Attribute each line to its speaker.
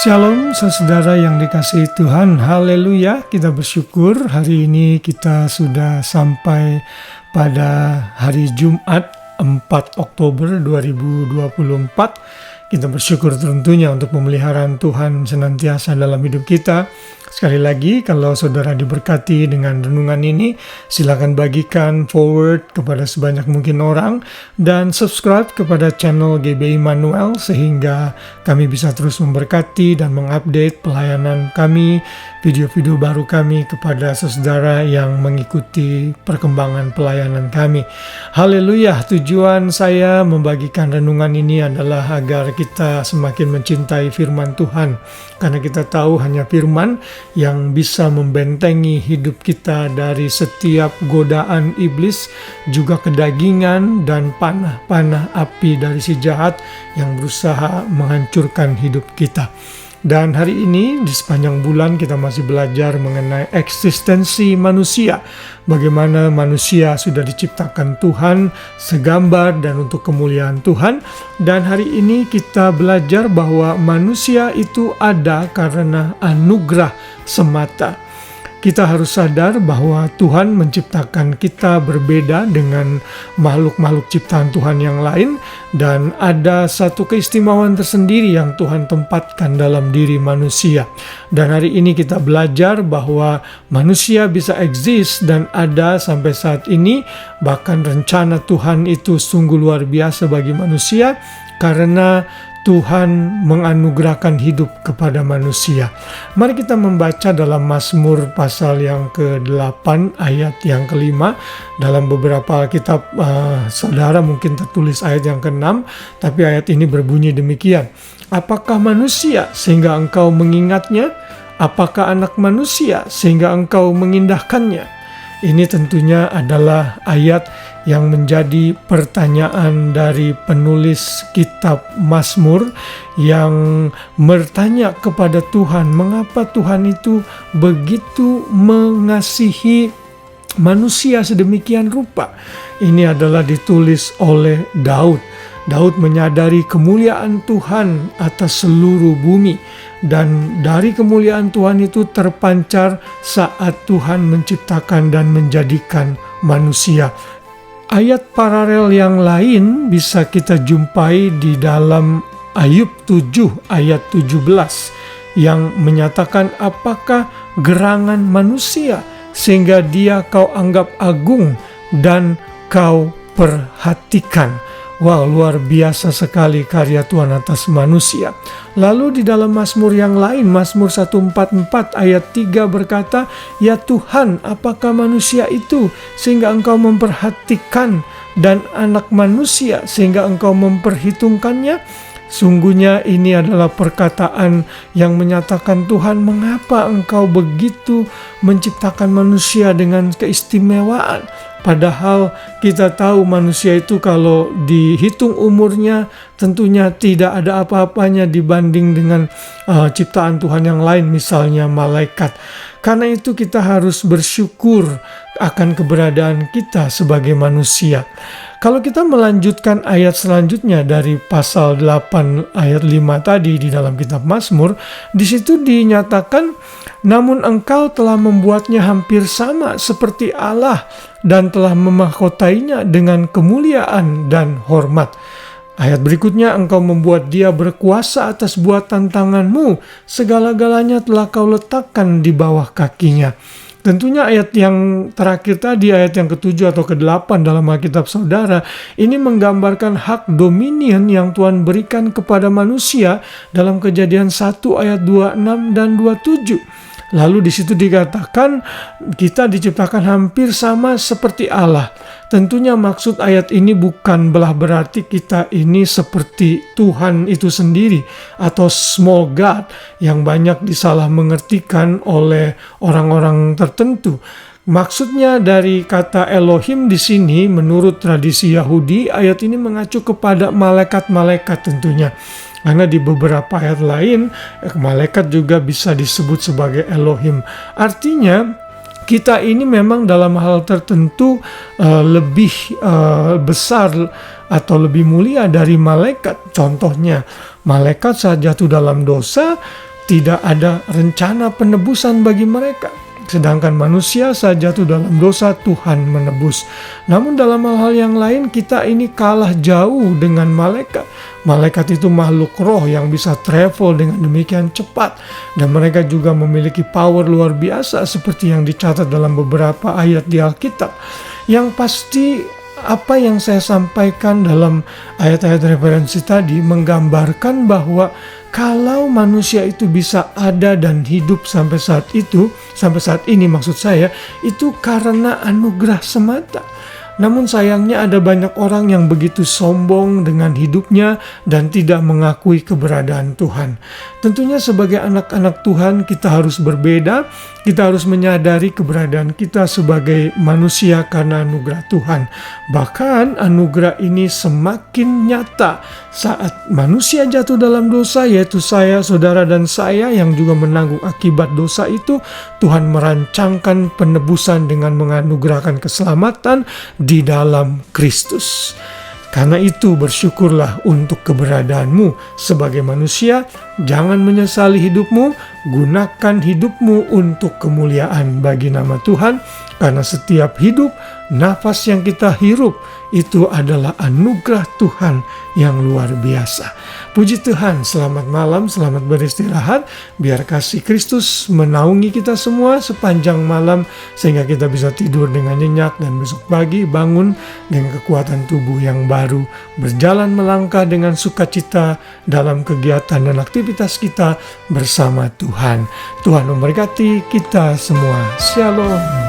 Speaker 1: Shalom saudara yang dikasihi Tuhan, haleluya. Kita bersyukur hari ini kita sudah sampai pada hari Jumat 4 Oktober 2024. Kita bersyukur tentunya untuk pemeliharaan Tuhan senantiasa dalam hidup kita. Sekali lagi, kalau saudara diberkati dengan renungan ini, silakan bagikan forward kepada sebanyak mungkin orang dan subscribe kepada channel GB Immanuel sehingga kami bisa terus memberkati dan mengupdate pelayanan kami, video-video baru kami kepada saudara yang mengikuti perkembangan pelayanan kami. Haleluya, tujuan saya membagikan renungan ini adalah agar kita semakin mencintai firman Tuhan, karena kita tahu hanya firman yang bisa membentengi hidup kita dari setiap godaan iblis, juga kedagingan dan panah-panah api dari si jahat yang berusaha menghancurkan hidup kita. Dan hari ini di sepanjang bulan kita masih belajar mengenai eksistensi manusia. Bagaimana manusia sudah diciptakan Tuhan segambar dan untuk kemuliaan Tuhan. Dan hari ini kita belajar bahwa manusia itu ada karena anugerah semata. Kita harus sadar bahwa Tuhan menciptakan kita berbeda dengan makhluk-makhluk ciptaan Tuhan yang lain, dan ada satu keistimewaan tersendiri yang Tuhan tempatkan dalam diri manusia. Dan hari ini kita belajar bahwa manusia bisa eksis dan ada sampai saat ini, bahkan rencana Tuhan itu sungguh luar biasa bagi manusia karena Tuhan menganugerahkan hidup kepada manusia. Mari kita membaca dalam Mazmur pasal yang ke-8 ayat yang ke-5. Dalam beberapa kitab saudara mungkin tertulis ayat yang ke-6, tapi ayat ini berbunyi demikian. Apakah manusia sehingga engkau mengingatnya? Apakah anak manusia sehingga engkau mengindahkannya? Ini tentunya adalah ayat yang menjadi pertanyaan dari penulis kitab Mazmur yang bertanya kepada Tuhan, mengapa Tuhan itu begitu mengasihi manusia sedemikian rupa. Ini adalah ditulis oleh Daud. Daud menyadari kemuliaan Tuhan atas seluruh bumi, dan dari kemuliaan Tuhan itu terpancar saat Tuhan menciptakan dan menjadikan manusia. Ayat paralel yang lain bisa kita jumpai di dalam Ayub 7 ayat 17 yang menyatakan, apakah gerangan manusia sehingga dia kau anggap agung dan kau perhatikan. Wow, luar biasa sekali karya Tuhan atas manusia. Lalu di dalam Mazmur yang lain, Mazmur 144 ayat 3 berkata, ya Tuhan, apakah manusia itu sehingga engkau memperhatikan, dan anak manusia sehingga engkau memperhitungkannya? Sungguhnya ini adalah perkataan yang menyatakan, Tuhan, mengapa engkau begitu menciptakan manusia dengan keistimewaan? Padahal kita tahu manusia itu kalau dihitung umurnya tentunya tidak ada apa-apanya dibanding dengan ciptaan Tuhan yang lain, misalnya malaikat. Karena itu kita harus bersyukur akan keberadaan kita sebagai manusia. Kalau kita melanjutkan ayat selanjutnya dari pasal 8 ayat 5 tadi di dalam kitab Mazmur, di situ dinyatakan, namun engkau telah membuatnya hampir sama seperti Allah dan telah memahkotainya dengan kemuliaan dan hormat. Ayat berikutnya, engkau membuat dia berkuasa atas buatan tanganmu, segala-galanya telah kau letakkan di bawah kakinya. Tentunya ayat yang terakhir tadi, ayat yang ke-7 atau ke-8 dalam Alkitab saudara, ini menggambarkan hak dominion yang Tuhan berikan kepada manusia dalam Kejadian 1 ayat 26 dan 27. Lalu di situ dikatakan kita diciptakan hampir sama seperti Allah. Tentunya maksud ayat ini bukan belah berarti kita ini seperti Tuhan itu sendiri atau small God yang banyak disalah mengertikan oleh orang-orang tertentu. Maksudnya dari kata Elohim di sini menurut tradisi Yahudi, ayat ini mengacu kepada malaikat-malaikat tentunya. Karena di beberapa ayat lain, malaikat juga bisa disebut sebagai Elohim. Artinya, kita ini memang dalam hal tertentu lebih besar atau lebih mulia dari malaikat. Contohnya, malaikat saat jatuh dalam dosa, tidak ada rencana penebusan bagi mereka. Sedangkan manusia saat jatuh dalam dosa, Tuhan menebus. Namun dalam hal-hal yang lain kita ini kalah jauh dengan malaikat. Malaikat itu makhluk roh yang bisa travel dengan demikian cepat. Dan mereka juga memiliki power luar biasa seperti yang dicatat dalam beberapa ayat di Alkitab. Yang pasti apa yang saya sampaikan dalam ayat-ayat referensi tadi menggambarkan bahwa kalau manusia itu bisa ada dan hidup sampai saat ini maksud saya, itu karena anugerah semata. Namun sayangnya ada banyak orang yang begitu sombong dengan hidupnya dan tidak mengakui keberadaan Tuhan. Tentunya sebagai anak-anak Tuhan kita harus berbeda, kita harus menyadari keberadaan kita sebagai manusia karena anugerah Tuhan. Bahkan anugerah ini semakin nyata saat manusia jatuh dalam dosa, yaitu saya, saudara, dan saya yang juga menanggung akibat dosa itu. Tuhan merancangkan penebusan dengan menganugerahkan keselamatan di dalam Kristus. Karena itu bersyukurlah untuk keberadaanmu sebagai manusia. Jangan menyesali hidupmu, gunakan hidupmu untuk kemuliaan bagi nama Tuhan. Karena setiap hidup, nafas yang kita hirup itu adalah anugerah Tuhan yang luar biasa. Puji Tuhan, selamat malam, selamat beristirahat. Biar kasih Kristus menaungi kita semua sepanjang malam sehingga kita bisa tidur dengan nyenyak dan besok pagi bangun dengan kekuatan tubuh yang baru, berjalan melangkah dengan sukacita dalam kegiatan dan aktivitas kita bersama Tuhan. Tuhan memberkati kita semua. Shalom.